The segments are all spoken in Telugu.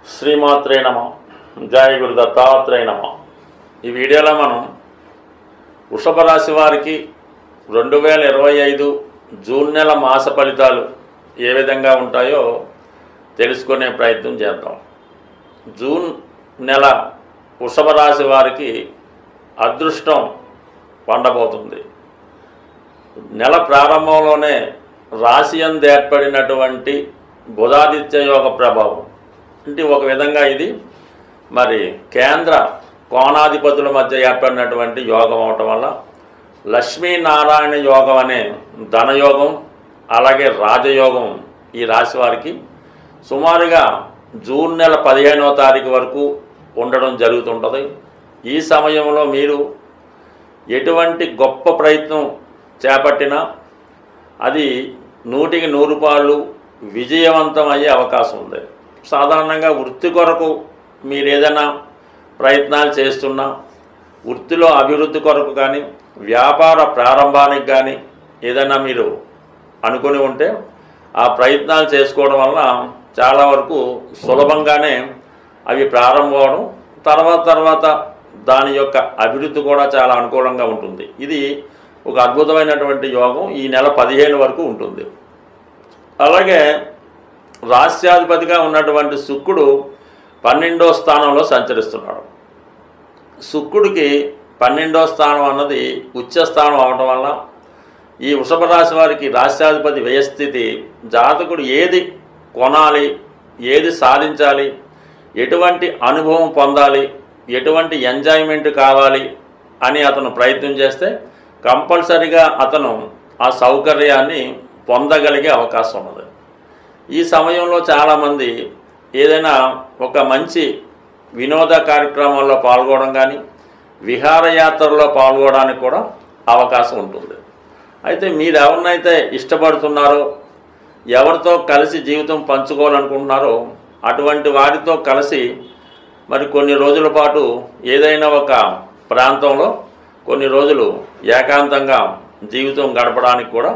శ్రీమాత్రే నమ. జయ గురు దత్తాత్రేయ నమ. ఈ వీడియోలో మనం వృషభ రాశి వారికి 2025 జూన్ నెల మాస ఫలితాలు ఏ విధంగా ఉంటాయో తెలుసుకునే ప్రయత్నం చేద్దాం. జూన్ నెల వృషభ రాశి వారికి అదృష్టం పండబోతుంది. నెల ప్రారంభంలోనే రాశి యందు ఏర్పడినటువంటి బుధాదిత్య యోగ ప్రభావం అంటే ఒక విధంగా ఇది మరి కేంద్ర కోణాధిపతుల మధ్య ఏర్పడినటువంటి యోగం అవటం వల్ల లక్ష్మీనారాయణ యోగం అనే ధనయోగం అలాగే రాజయోగం ఈ రాశి వారికి సుమారుగా జూన్ నెల 15వ తారీఖు వరకు ఉండడం జరుగుతుంటుంది. ఈ సమయంలో మీరు ఎటువంటి గొప్ప ప్రయత్నం చేపట్టినా అది 100కి 100 విజయవంతం అయ్యే అవకాశం ఉంది. సాధారణంగా వృత్తి కొరకు మీరు ఏదైనా ప్రయత్నాలు చేస్తున్నా, వృత్తిలో అభివృద్ధి కొరకు కానీ వ్యాపార ప్రారంభానికి కానీ ఏదైనా మీరు అనుకుని ఉంటే ఆ ప్రయత్నాలు చేసుకోవడం వల్ల చాలా వరకు సులభంగానే అవి ప్రారంభం అవడం, తర్వాత దాని యొక్క అభివృద్ధి కూడా చాలా అనుకూలంగా ఉంటుంది. ఇది ఒక అద్భుతమైనటువంటి యోగం ఈ నెల 15 వరకు ఉంటుంది. అలాగే రాస్యాధిపతిగా ఉన్నటువంటి శుక్రుడు 12వ స్థానంలో సంచరిస్తున్నాడు. శుక్రుడికి 12వ స్థానం అన్నది ఉచ్చస్థానం అవడం వల్ల ఈ వృషభ రాశి వారికి రాస్యాధిపతి వ్యయస్థితి జాతకుడు ఏది కొనాలి, ఏది సాధించాలి, ఎటువంటి అనుభవం పొందాలి, ఎటువంటి ఎంజాయ్మెంట్ కావాలి అని అతను ప్రయత్నం చేస్తే కంపల్సరిగా అతను ఆ సౌకర్యాన్ని పొందగలిగే అవకాశం ఉన్నది. ఈ సమయంలో చాలామంది ఏదైనా ఒక మంచి వినోద కార్యక్రమాల్లో పాల్గొనడం కానీ విహారయాత్రలో పాల్గొనడానికి కూడా అవకాశం ఉంటుంది. అయితే మీరు ఎవరినైతే ఇష్టపడుతున్నారో, ఎవరితో కలిసి జీవితం పంచుకోవాలనుకుంటున్నారో అటువంటి వారితో కలిసి మరి కొన్ని రోజుల పాటు ఏదైనా ఒక ప్రాంతంలో కొన్ని రోజులు ఏకాంతంగా జీవితం గడపడానికి కూడా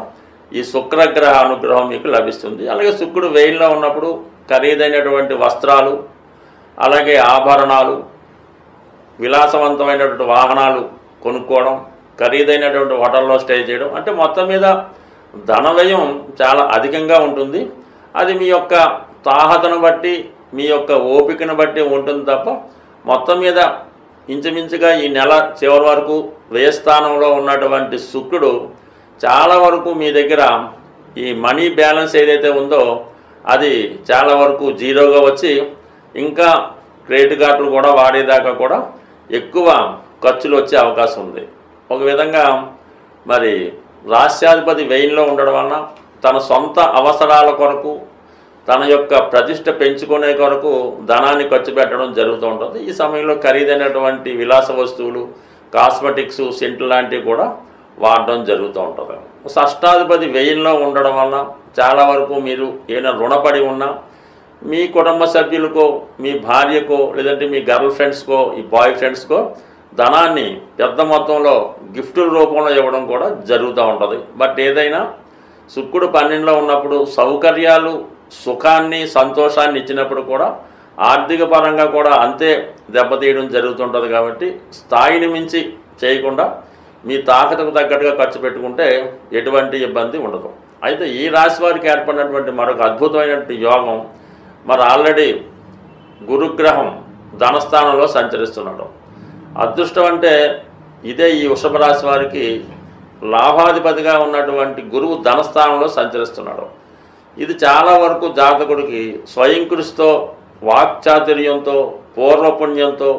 ఈ శుక్రగ్రహ అనుగ్రహం మీకు లభిస్తుంది. అలాగే శుక్రుడు వెయిల్లో ఉన్నప్పుడు ఖరీదైనటువంటి వస్త్రాలు, అలాగే ఆభరణాలు, విలాసవంతమైనటువంటి వాహనాలు కొనుక్కోవడం, ఖరీదైనటువంటి హోటల్లో స్టే చేయడం అంటే మొత్తం మీద ధన వ్యయం చాలా అధికంగా ఉంటుంది. అది మీ యొక్క తాహతను బట్టి, మీ యొక్క ఓపికను బట్టి ఉంటుంది తప్ప మొత్తం మీద ఇంచుమించుగా ఈ నెల చివరి వరకు వ్యయస్థానంలో ఉన్నటువంటి శుక్రుడు చాలా వరకు మీ దగ్గర ఈ మనీ బ్యాలెన్స్ ఏదైతే ఉందో అది చాలా వరకు జీరోగా వచ్చి ఇంకా క్రెడిట్ కార్డులు కూడా వాడేదాకా కూడా ఎక్కువ ఖర్చులు వచ్చే అవకాశం ఉంది. ఒక విధంగా మరి రాస్యాధిపతి వ్యయంలో ఉండడం వలన తన సొంత అవసరాల కొరకు, తన యొక్క ప్రతిష్ట పెంచుకునే కొరకు ధనాన్ని ఖర్చు పెట్టడం జరుగుతూ ఉంటుంది. ఈ సమయంలో ఖరీదైనటువంటి విలాస వస్తువులు, కాస్మెటిక్స్, సెంట్లు లాంటివి కూడా వాడడం జరుగుతూ ఉంటుంది. షష్టాధిపతి వ్యయంలో ఉండడం వలన చాలా వరకు మీరు ఏదైనా రుణపడి ఉన్నా మీ కుటుంబ సభ్యులకో, మీ భార్యకో, లేదంటే మీ గర్ల్ ఫ్రెండ్స్కో, ఈ బాయ్ ఫ్రెండ్స్కో ధనాన్ని పెద్ద మొత్తంలో గిఫ్టుల రూపంలో ఇవ్వడం కూడా జరుగుతూ ఉంటుంది. బట్ ఏదైనా శుక్రుడు 12లో ఉన్నప్పుడు సౌకర్యాలు, సుఖాన్ని, సంతోషాన్ని ఇచ్చినప్పుడు కూడా ఆర్థిక పరంగా కూడా అంతే దెబ్బతీయడం జరుగుతుంటుంది. కాబట్టి స్థాయిని మించి చేయకుండా మీ తాకతకు తగ్గట్టుగా ఖర్చు పెట్టుకుంటే ఎటువంటి ఇబ్బంది ఉండదు. అయితే ఈ రాశి వారికి ఏర్పడినటువంటి మరొక అద్భుతమైనటువంటి యోగం మరి ఆల్రెడీ గురుగ్రహం ధనస్థానంలో సంచరిస్తున్నాడు. అదృష్టం అంటే ఇదే ఈ వృషభ రాశి వారికి లాభాధిపతిగా ఉన్నటువంటి గురువు ధనస్థానంలో సంచరిస్తున్నాడు. ఇది చాలా వరకు జాతకుడికి స్వయం కృషితో, వాక్చాతుర్యంతో, పూర్వపుణ్యంతో,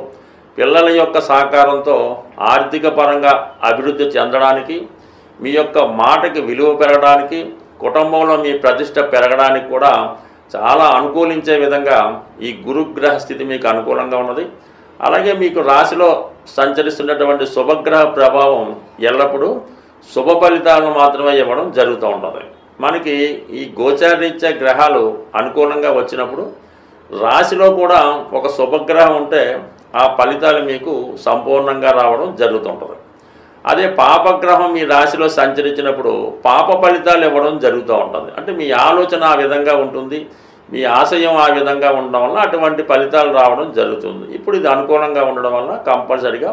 పిల్లల యొక్క సహకారంతో ఆర్థిక పరంగా అభివృద్ధి చెందడానికి, మీ యొక్క మాటకి విలువ పెరగడానికి, కుటుంబంలో మీ ప్రతిష్ట పెరగడానికి కూడా చాలా అనుకూలించే విధంగా ఈ గురుగ్రహ స్థితి మీకు అనుకూలంగా ఉన్నది. అలాగే మీకు రాశిలో సంచరిస్తున్నటువంటి శుభగ్రహ ప్రభావం ఎల్లప్పుడూ శుభ ఫలితాలను మాత్రమే ఇవ్వడం జరుగుతూ ఉంటుంది. మనకి ఈ గోచారరీత్యా గ్రహాలు అనుకూలంగా వచ్చినప్పుడు రాశిలో కూడా ఒక శుభగ్రహం ఉంటే ఆ ఫలితాలు మీకు సంపూర్ణంగా రావడం జరుగుతుంటుంది. అదే పాపగ్రహం మీ రాశిలో సంచరించినప్పుడు పాప ఫలితాలు ఇవ్వడం జరుగుతూ ఉంటుంది. అంటే మీ ఆలోచన ఆ విధంగా ఉంటుంది, మీ ఆశయం ఆ విధంగా ఉండడం వల్ల అటువంటి ఫలితాలు రావడం జరుగుతుంది. ఇప్పుడు ఇది అనుకూలంగా ఉండడం వల్ల కంపల్సరిగా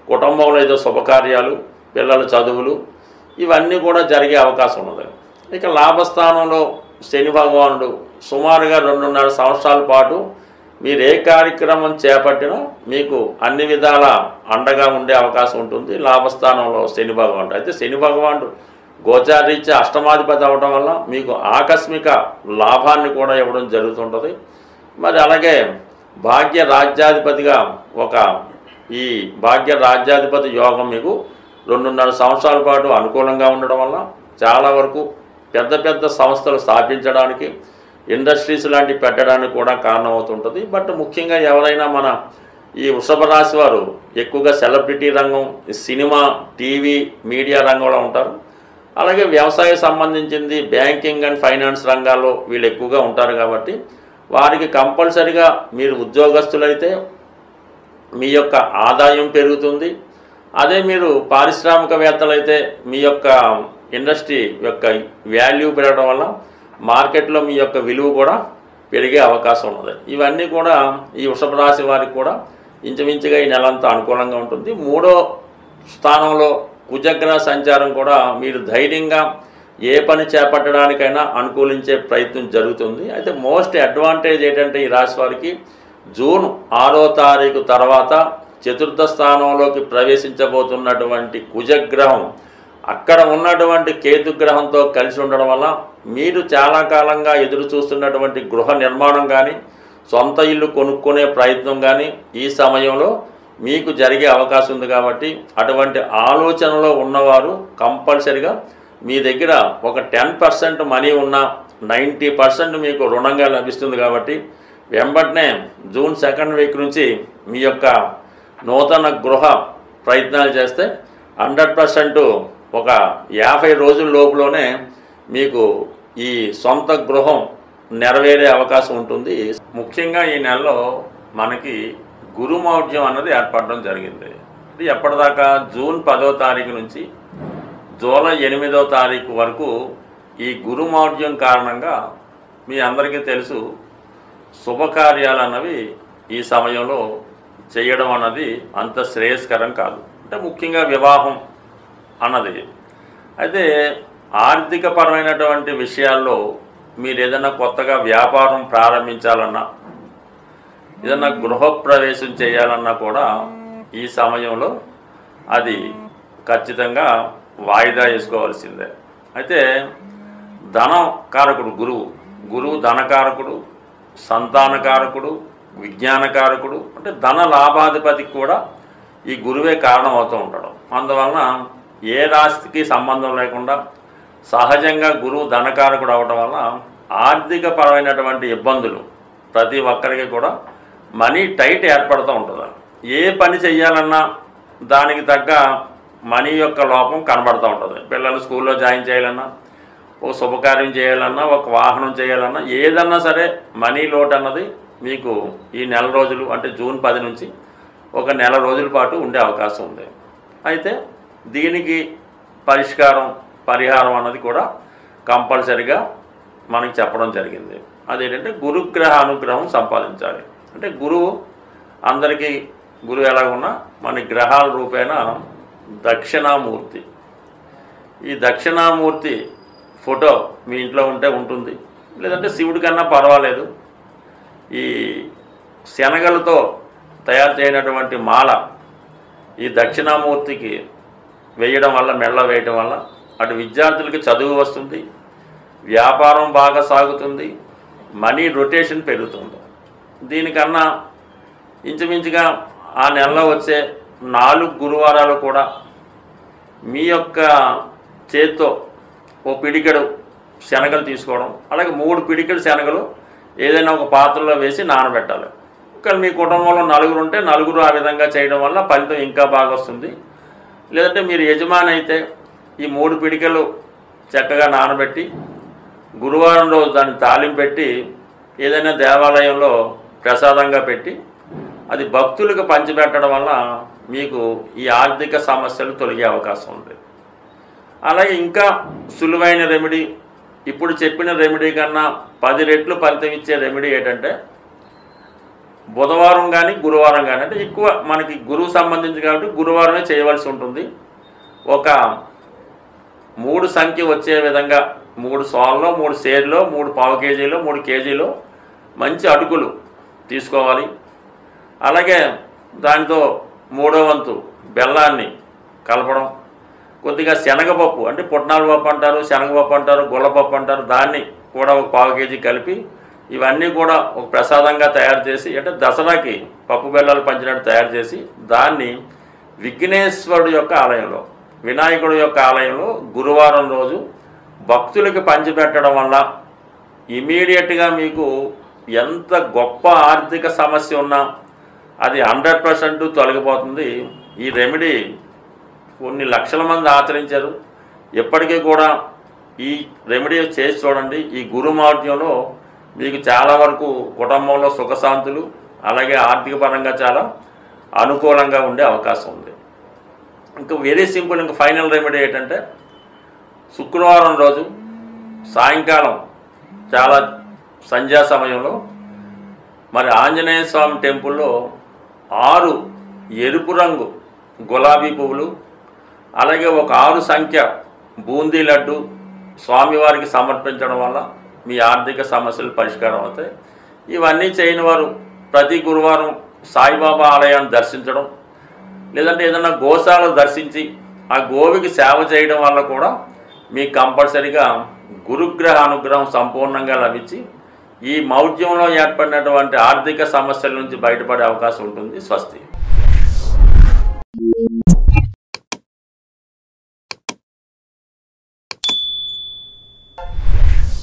కుటుంబంలో ఏదో శుభకార్యాలు, పిల్లల చదువులు ఇవన్నీ కూడా జరిగే అవకాశం ఉన్నది. ఇక లాభస్థానంలో శని భగవానుడు సుమారుగా 2.5 సంవత్సరాల పాటు మీరు ఏ కార్యక్రమం చేపట్టినా మీకు అన్ని విధాల అండగా ఉండే అవకాశం ఉంటుంది లాభస్థానంలో శని భగవానుడు. అయితే శని భగవానుడు గోచారీత్యా అష్టమాధిపతి అవ్వడం వల్ల మీకు ఆకస్మిక లాభాన్ని కూడా ఇవ్వడం జరుగుతుంటుంది. మరి అలాగే భాగ్య రాజ్యాధిపతిగా ఈ భాగ్య రాజ్యాధిపతి యోగం మీకు 2.5 సంవత్సరాల పాటు అనుకూలంగా ఉండడం వల్ల చాలా వరకు పెద్ద పెద్ద సంస్థలు స్థాపించడానికి, ఇండస్ట్రీస్ లాంటివి పెట్టడానికి కూడా కారణమవుతుంటుంది. బట్ ముఖ్యంగా ఎవరైనా మన ఈ వృషభ రాశి వారు ఎక్కువగా సెలబ్రిటీ రంగం, సినిమా, టీవీ, మీడియా రంగంలో ఉంటారు. అలాగే వ్యవసాయ సంబంధించింది బ్యాంకింగ్ అండ్ ఫైనాన్స్ రంగాల్లో వీళ్ళు ఎక్కువగా ఉంటారు. కాబట్టి వారికి కంపల్సరిగా మీరు ఉద్యోగస్తులైతే మీ యొక్క ఆదాయం పెరుగుతుంది. అదే మీరు పారిశ్రామికవేత్తలైతే మీ యొక్క ఇండస్ట్రీ యొక్క వాల్యూ పెరగడం వల్ల మార్కెట్లో మీ యొక్క విలువ కూడా పెరిగే అవకాశం ఉన్నది. ఇవన్నీ కూడా ఈ వృషభ రాశి వారికి కూడా ఇంచుమించుగా ఈ నెలంతా అనుకూలంగా ఉంటుంది. 3వ స్థానంలో కుజగ్రహ సంచారం కూడా మీరు ధైర్యంగా ఏ పని చేపట్టడానికైనా అనుకూలించే ప్రయత్నం జరుగుతుంది. అయితే మోస్ట్ అడ్వాంటేజ్ ఏంటంటే ఈ రాశి వారికి జూన్ 6వ తారీఖు తర్వాత 4థ స్థానంలోకి ప్రవేశించబోతున్నటువంటి కుజగ్రహం అక్కడ ఉన్నటువంటి కేతుగ్రహంతో కలిసి ఉండడం వల్ల మీరు చాలా కాలంగా ఎదురు చూస్తున్నటువంటి గృహ నిర్మాణం కానీ, సొంత ఇల్లు కొనుక్కునే ప్రయత్నం కానీ ఈ సమయంలో మీకు జరిగే అవకాశం ఉంది. కాబట్టి అటువంటి ఆలోచనలో ఉన్నవారు కంపల్సరిగా మీ దగ్గర ఒక 10% మనీ ఉన్న 90% మీకు రుణంగా లభిస్తుంది. కాబట్టి వెంబటనే జూన్ 2nd వీక్ నుంచి మీ యొక్క నూతన గృహ ప్రయత్నాలు చేస్తే 100% ఒక 50 రోజుల లోపులోనే మీకు ఈ సొంత గృహం నెరవేరే అవకాశం ఉంటుంది. ముఖ్యంగా ఈ నెలలో మనకి గురుమౌఢ్యం అన్నది ఏర్పడడం జరిగింది. ఇది ఎప్పటిదాకా జూన్ 10వ తారీఖు నుంచి జూలై 8వ తారీఖు వరకు ఈ గురుమౌఢ్యం కారణంగా మీ అందరికీ తెలుసు శుభకార్యాలు అన్నవి ఈ సమయంలో చేయడం అన్నది అంత శ్రేయస్కరం కాదు. అంటే ముఖ్యంగా వివాహం అన్నది. అయితే ఆర్థికపరమైనటువంటి విషయాల్లో మీరు ఏదైనా కొత్తగా వ్యాపారం ప్రారంభించాలన్నా, ఏదైనా గృహప్రవేశం చేయాలన్నా కూడా ఈ సమయంలో అది ఖచ్చితంగా వాయిదా వేసుకోవాల్సిందే. అయితే ధనకారకుడు గురువు ధనకారకుడు, సంతానకారకుడు, విజ్ఞానకారకుడు, అంటే ధన లాభాధిపతికి కూడా ఈ గురువే కారణం అవుతూ ఉండడం. అందువలన ఏ రాశికి సంబంధం లేకుండా సహజంగా గురువు ధనకారకుడు అవడం వల్ల ఆర్థిక పరమైనటువంటి ఇబ్బందులు ప్రతి ఒక్కరికి కూడా మనీ టైట్ ఏర్పడుతూ ఉంటుంది. ఏ పని చెయ్యాలన్నా దానికి తగ్గ మనీ యొక్క లోపం కనబడుతూ ఉంటుంది. పిల్లలు స్కూల్లో జాయిన్ చేయాలన్నా, ఒక శుభకార్యం చేయాలన్నా, ఒక వాహనం చేయాలన్నా, ఏదన్నా సరే మనీ లోటు అన్నది మీకు ఈ నెల రోజులు అంటే జూన్ 10 నుంచి ఒక నెల రోజుల పాటు ఉండే అవకాశం ఉంది. అయితే దీనికి పరిహారం అన్నది కూడా కంపల్సరిగా మనకి చెప్పడం జరిగింది. అదేంటంటే గురుగ్రహ అనుగ్రహం సంపాదించాలి. అంటే అందరికీ గురువు ఎలాగున్నా మన గ్రహాల రూపేణ దక్షిణామూర్తి, ఈ దక్షిణామూర్తి ఫోటో మీ ఇంట్లో ఉంటే ఉంటుంది, లేదంటే శివుడి కన్నా పర్వాలేదు. ఈ శనగలతో తయారు చేయనటువంటి మాల ఈ దక్షిణామూర్తికి వేయడం వల్ల, మెళ్ళ వేయడం వల్ల అటు విద్యార్థులకి చదువు వస్తుంది, వ్యాపారం బాగా సాగుతుంది, మనీ రొటేషన్ పెరుగుతుంది. దీనికన్నా ఇంచుమించుగా ఆ నెలలో వచ్చే 4 గురువారాలు కూడా మీ యొక్క చేత్తో ఓ పిడికెడు శనగలు తీసుకోవడం, అలాగే 3 పిడికెడు శనగలు ఏదైనా ఒక పాత్రలో వేసి నానబెట్టాలి. కానీ మీ కుటుంబంలో 4 ఉంటే 4 ఆ విధంగా చేయడం వల్ల ఫలితం ఇంకా బాగా వస్తుంది. లేదంటే మీరు యజమాని అయితే ఈ 3 పిడికెలు చక్కగా నానబెట్టి గురువారం రోజు దాన్ని తాలింపు పెట్టి ఏదైనా దేవాలయంలో ప్రసాదంగా పెట్టి అది భక్తులకు పంచిపెట్టడం వల్ల మీకు ఈ ఆర్థిక సమస్యలు తొలగే అవకాశం ఉంది. అలాగే ఇంకా సులువైన రెమెడీ ఇప్పుడు చెప్పిన రెమెడీ కన్నా 10 రెట్లు ఫలితం ఇచ్చే రెమెడీ ఏంటంటే బుధవారం కానీ గురువారం కానీ, అంటే ఎక్కువ మనకి గురువు సంబంధించి కాబట్టి గురువారమే చేయవలసి ఉంటుంది. ఒక 3 సంఖ్య వచ్చే విధంగా 3 సోల్లో, 3 సేర్లో, 3 పావు కేజీలో, 3 కేజీలో మంచి అటుకులు తీసుకోవాలి. అలాగే దాంతో 3వ వంతు బెల్లాన్ని కలపడం, కొద్దిగా శనగపప్పు అంటే పుట్నాల పప్పు అంటారు, శనగపప్పు అంటారు, గుల్లపప్పు అంటారు, దాన్ని కూడా ఒక పావు కేజీ కలిపి ఇవన్నీ కూడా ఒక ప్రసాదంగా తయారు చేసి, అంటే దసరాకి పప్పు బెల్లాలు పంచినట్టు తయారు చేసి దాన్ని విఘ్నేశ్వరుడు యొక్క ఆలయంలో, వినాయకుడు యొక్క ఆలయంలో గురువారం రోజు భక్తులకి పంచిపెట్టడం వల్ల ఇమీడియట్గా మీకు ఎంత గొప్ప ఆర్థిక సమస్య ఉన్నా అది 100% తొలగిపోతుంది. ఈ రెమెడీ కొన్ని లక్షల మంది ఆచరించారు. ఎప్పటికీ కూడా ఈ రెమెడీ చేసి చూడండి. ఈ గురుమౌఢ్యంలో మీకు చాలా వరకు కుటుంబంలో సుఖశాంతులు, అలాగే ఆర్థిక పరంగా చాలా అనుకూలంగా ఉండే అవకాశం ఉంది. ఇంకా వెరీ సింపుల్. ఇంకా ఫైనల్ రెమెడీ ఏంటంటే శుక్రవారం రోజు సాయంకాలం చాలా సంధ్యా సమయంలో మరి ఆంజనేయ స్వామి టెంపుల్లో 6 ఎరుపు రంగు గులాబీ పువ్వులు, అలాగే ఒక 6 సంఖ్య బూందీ లడ్డు స్వామివారికి సమర్పించడం వల్ల మీ ఆర్థిక సమస్యలు పరిష్కారం అవుతాయి. ఇవన్నీ చేయని వారు ప్రతి గురువారం సాయిబాబా ఆలయాన్ని దర్శించడం, లేదంటే ఏదైనా గోశాల దర్శించి ఆ గోవికి సేవ చేయడం వల్ల కూడా మీకు కంపల్సరీగా గురుగ్రహ అనుగ్రహం సంపూర్ణంగా లభించి ఈ మౌఢ్యంలో ఏర్పడినటువంటి ఆర్థిక సమస్యల నుంచి బయటపడే అవకాశం ఉంటుంది. స్వస్తి.